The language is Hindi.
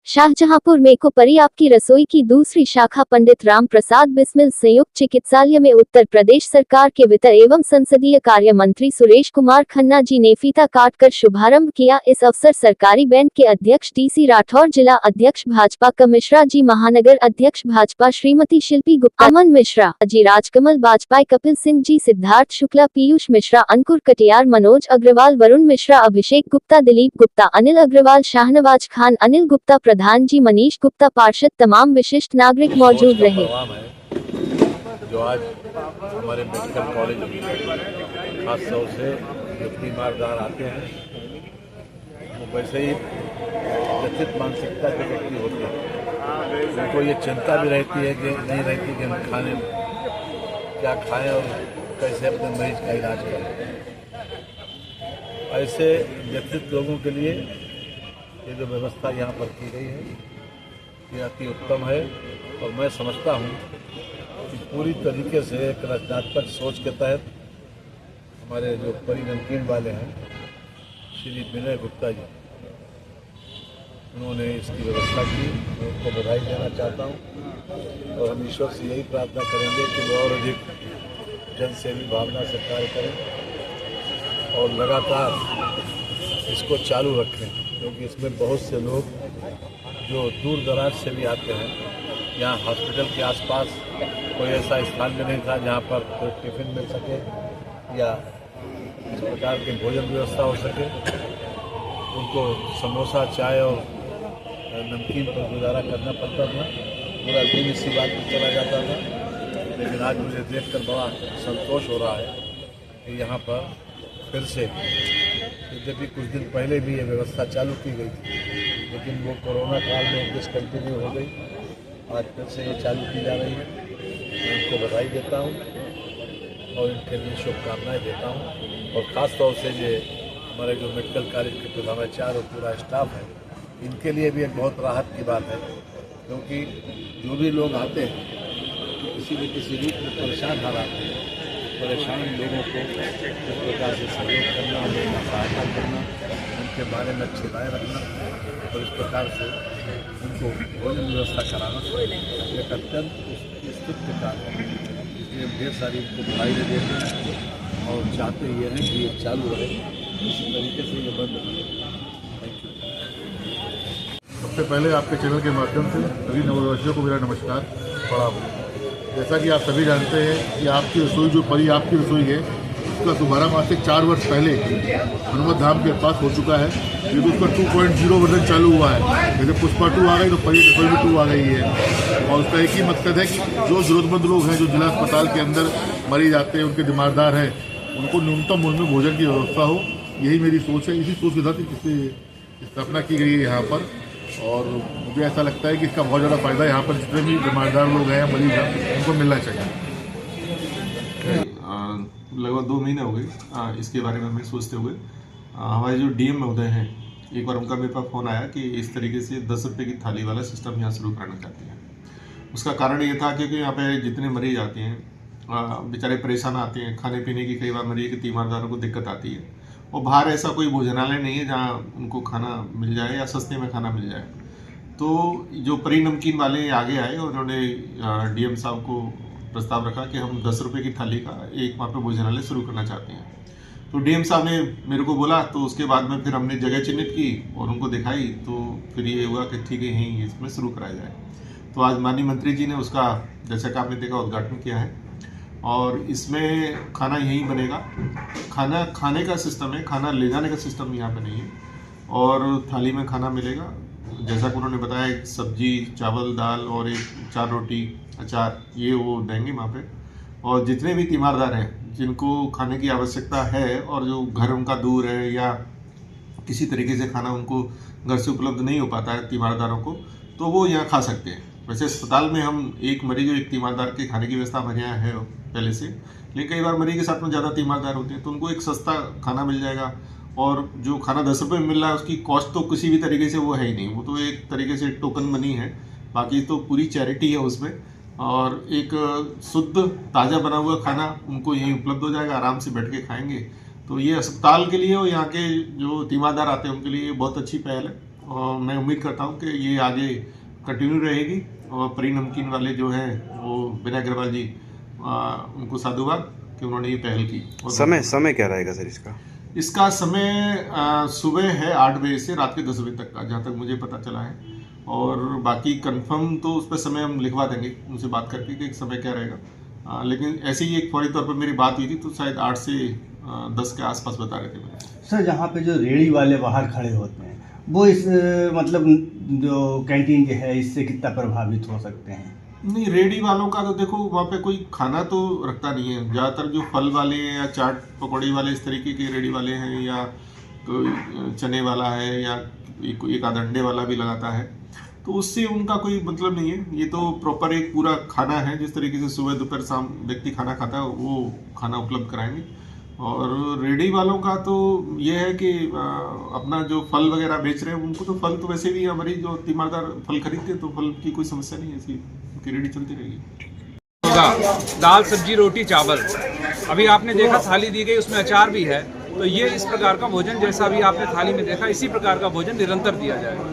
शाहजहांपुर में कोपरी आपकी रसोई की दूसरी शाखा पंडित राम प्रसाद बिस्मिल संयुक्त चिकित्सालय में उत्तर प्रदेश सरकार के वित्त एवं संसदीय कार्य मंत्री सुरेश कुमार खन्ना जी ने फीता काटकर शुभारंभ किया। इस अवसर सरकारी बैंक के अध्यक्ष टीसी राठौर, जिला अध्यक्ष भाजपा क मिश्रा जी, महानगर अध्यक्ष भाजपा श्रीमती शिल्पी गुप्ता, अमन मिश्रा जी, राजकमल बाजपाई, कपिल सिंह जी, सिद्धार्थ शुक्ला, पीयूष मिश्रा, अंकुर कटियार, मनोज अग्रवाल, वरुण मिश्रा, अभिषेक गुप्ता, दिलीप गुप्ता, अनिल अग्रवाल, शाहनवाज खान, अनिल गुप्ता, प्रधान जी, मनीष गुप्ता, पार्षद, तमाम विशिष्ट नागरिक मौजूद रहे। जो आज हमारे मेडिकल कॉलेज में खास तौर से जो बीमारदार आते हैं वो वैसे ही व्यथित मानसिकता के व्यक्ति होते हैं। उनको ये चिंता भी रहती है कि नहीं रहती कि हम खाने क्या खाएं और कैसे अपने मरीज का इलाज करें। ऐसे व्यथित लोगों के लिए ये जो व्यवस्था यहाँ पर की गई है ये अति उत्तम है और मैं समझता हूँ कि पूरी तरीके से एक रचनात्मक सोच के तहत हमारे जो परिनमकीन वाले हैं श्री विनय गुप्ता जी, उन्होंने इसकी व्यवस्था की। मैं उनको बधाई देना चाहता हूँ और हम ईश्वर से यही प्रार्थना करेंगे कि वो और अधिक जनसेवी भावना से कार्य करें और लगातार इसको चालू रखें, क्योंकि इसमें बहुत से लोग जो दूर दराज से भी आते हैं। यहाँ हॉस्पिटल के आसपास कोई ऐसा स्थान भी नहीं था जहाँ पर कोई टिफ़िन मिल सके या इस प्रकार की भोजन व्यवस्था हो सके। उनको समोसा, चाय और नमकीन पर गुजारा करना पड़ता था, पूरा दिन इसी बात पर चला जाता था। लेकिन आज मुझे देखकर बड़ा संतोष हो रहा है कि यहाँ पर फिर से, यद्यपि कुछ दिन पहले भी ये व्यवस्था चालू की गई थी लेकिन वो कोरोना काल में डिसकंटिन्यू हो गई। आज फिर से ये चालू की जा रही है। मैं उनको बधाई देता हूँ और इनके लिए शुभकामनाएँ देता हूँ। और ख़ास तौर से ये हमारे जो मेडिकल कॉलेज के प्रधानाचार्य और पूरा स्टाफ है, इनके लिए भी एक बहुत राहत की बात है, क्योंकि जो भी लोग आते हैं किसी न किसी रूप में परेशान हालात हैं, परेशान लोगों को इस प्रकार से सहयोग करना, उनका सहायता करना, उनके बारे में अच्छी राय रखना और इस प्रकार से उनको भोजन व्यवस्था कराना एक अत्यंत स्तुत्य कार्य है। इसलिए हम ढेर सारी उनको बधाई देते हैं और चाहते ये हैं कि ये चालू रहे, इसी तरीके से ये बंद रहे। Thank you. सबसे पहले आपके चैनल के माध्यम से सभी नववर्षियों को मेरा नमस्कार, प्रणाम। जैसा कि आप सभी जानते हैं कि आपकी रसोई जो परी आपकी रसोई है उसका शुभारंभ आज से 4 वर्ष पहले हनुमत धाम के पास हो चुका है। ये तो उसका 2.0 वर्जन चालू हुआ है। जैसे पुष्पा 2 आ गई तो परी रसोई भी 2 आ गई है। और उसका एक ही मकसद है कि जो ज़रूरतमंद लोग हैं, जो जिला अस्पताल के अंदर मरीज आते हैं, उनके बीमारदार हैं, उनको न्यूनतम मूल्य में भोजन की व्यवस्था हो। यही मेरी सोच है। इसी सोच के साथ इसकी स्थापना की गई है यहाँ पर। और मुझे ऐसा लगता है कि इसका बहुत ज़्यादा फ़ायदा यहाँ पर जितने भी बीमारदार लोग हैं, मरीज हैं, उनको मिलना चाहिए। लगभग 2 महीने हो गए इसके बारे में हमें सोचते हुए। हमारे जो डीएम महोदय हैं, एक बार उनका मेरे पास फ़ोन आया कि इस तरीके से 10 रुपये की थाली वाला सिस्टम यहाँ शुरू करना चाहते हैं। उसका कारण ये था क्योंकि यहाँ पे जितने मरीज आते हैं बेचारे परेशान आते हैं, खाने पीने की कई बार मरीज के तीमारदारों को दिक्कत आती है और बाहर ऐसा कोई भोजनालय नहीं है जहाँ उनको खाना मिल जाए या सस्ते में खाना मिल जाए। तो जो परी नमकीन वाले आगे आए और उन्होंने डीएम साहब को प्रस्ताव रखा कि हम 10 रुपये की थाली का एक वहाँ पे भोजनालय शुरू करना चाहते हैं। तो डीएम साहब ने मेरे को बोला, तो उसके बाद में फिर हमने जगह चिन्हित की और उनको दिखाई। तो फिर ये हुआ कि ठीक है, यहीं इसमें शुरू कराया जाए। तो आज माननीय मंत्री जी ने उसका, जैसा कि आपने देखा, उद्घाटन किया है और इसमें खाना यहीं बनेगा। खाना खाने का सिस्टम है, खाना ले जाने का सिस्टम यहाँ पे नहीं है। और थाली में खाना मिलेगा, जैसा कि उन्होंने बताया, एक सब्जी, चावल, दाल और 4 रोटी, अचार, ये वो देंगे वहाँ पे। और जितने भी तीमारदार हैं जिनको खाने की आवश्यकता है और जो घर उनका दूर है या किसी तरीके से खाना उनको घर से उपलब्ध नहीं हो पाता है तीमारदारों को, तो वो यहाँ खा सकते हैं। वैसे अस्पताल में हम एक मरीज और एक तीमारदार के खाने की व्यवस्था हमारे यहाँ है पहले से, लेकिन कई बार मरीज के साथ में ज़्यादा तीमारदार होते हैं तो उनको एक सस्ता खाना मिल जाएगा। और जो खाना 10 रुपये में मिल रहा है उसकी कॉस्ट तो किसी भी तरीके से वो है ही नहीं, वो तो एक तरीके से टोकन मनी है, बाकी तो पूरी चैरिटी है उसमें। और एक शुद्ध ताज़ा बना हुआ खाना उनको यहीं उपलब्ध हो जाएगा, आराम से बैठ के खाएंगे। तो ये अस्पताल के लिए और यहाँ के जो तीमारदार आते हैं उनके लिए बहुत अच्छी पहल है और मैं उम्मीद करता हूँ कि ये आगे कंटिन्यू रहेगी। और परी नमकीन वाले जो हैं वो विनय अग्रवाल जी, उनको साधुवाद कि उन्होंने ये पहल की। और समय क्या रहेगा सर इसका? इसका समय सुबह है 8 बजे से रात के 10 बजे तक का, जहाँ तक मुझे पता चला है। और बाकी कंफर्म तो उस पर समय हम लिखवा देंगे उनसे बात करके कि समय क्या रहेगा। लेकिन ऐसे ही एक फौरी तौर पर मेरी बात हुई थी तो शायद 8 से 10 के आसपास बता रहे थे मेरे। सर, जहाँ पे जो रेहड़ी वाले बाहर खड़े होते हैं वो इस मतलब जो कैंटीन के है इससे कितना प्रभावित हो सकते हैं? नहीं, रेहड़ी वालों का तो देखो वहाँ पे कोई खाना तो रखता नहीं है। ज़्यादातर जो फल वाले हैं या चाट पकौड़ी वाले इस तरीके के रेहड़ी वाले हैं, या कोई चने वाला है, या एक आध अंडे वाला भी लगाता है, तो उससे उनका कोई मतलब नहीं है। ये तो प्रॉपर एक पूरा खाना है, जिस तरीके से सुबह दोपहर शाम व्यक्ति खाना खाता है वो खाना उपलब्ध कराएंगे। और रेहड़ी वालों का तो ये है कि अपना जो फल वगैरह बेच रहे हैं उनको तो फल तो वैसे भी हमारी जो तीमारदार फल खरीदते हैं तो फल की कोई समस्या नहीं है, ऐसी उनकी रेहड़ी चलती रहेगी। होगा दाल सब्जी रोटी चावल। अभी आपने देखा थाली दी गई, उसमें अचार भी है। तो ये इस प्रकार का भोजन जैसा अभी आपने थाली में देखा, इसी प्रकार का भोजन निरंतर दिया जाएगा।